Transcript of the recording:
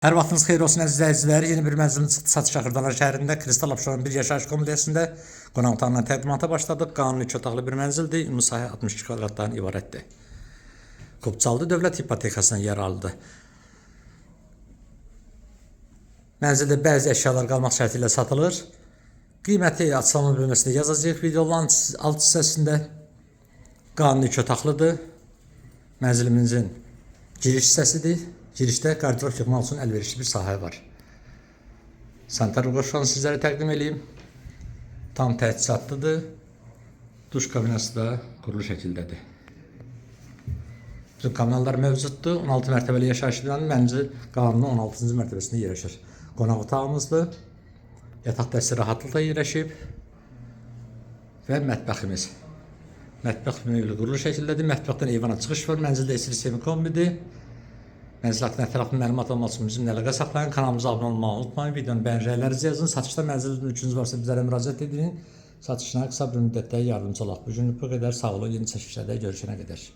Hər vaxtınız xeyir olsun əziz izləyicilər. Yeni bir mənzilin çıxdı satışa Xırdalar şəhərində Kristal Abşeron bir yaşayış kompleksində qonaq otağından təqdimata başladıq. Qanuni 2 otaqlı bir mənzildir. Ümumi sahə 62 kvadratdan ibarətdir. Kopçalı dövlət hipotekasına yer aldı. Mənzildə bəzi əşyalar qalmaq şərti ilə satılır. Qiyməti açıqlama bölməsində yazacağıq. Videonun alt hissəsində qanuni 2 otaqlıdır. Mənzilimizin giriş hissəsidir. Girişdə qardirob yığmaq üçün əlverişli bir sahə var. Sanitar qoşulanı sizlərə təqdim edeyim. Tam təchizatlıdır. Duş kabinası da qurulu şəkildədir. Bütün kommunallar mövcuddur. 16 mərtəbəli yaşayış binanın mənzil qanuni 16-cı mərtəbəsində yerləşir. Qonaq otağımızdır. Yataq dəsti rahatlıqla yerləşib. Və mətbəximiz. Mətbəx mövlü qurulu şəkildədir. Mətbəxdən eyvana çıxış var. Mənzildə esir sistemi kombidir. Mənzil haqqında ətraflı məlumat almaq üçün bizimlə əlaqə saxlayın. Kanalımıza abunə olmağı unutmayın. Videonun bəyənəcəklərinizi yazın. Satışda mənzil mülkünüz varsa bizlərə müraciət edin. Satışına qısa bir müddətdə yardımcı olaq. Bu günlük bu qədər. Sağ olun. Yeni çəkilişlərdə görüşənə qədər.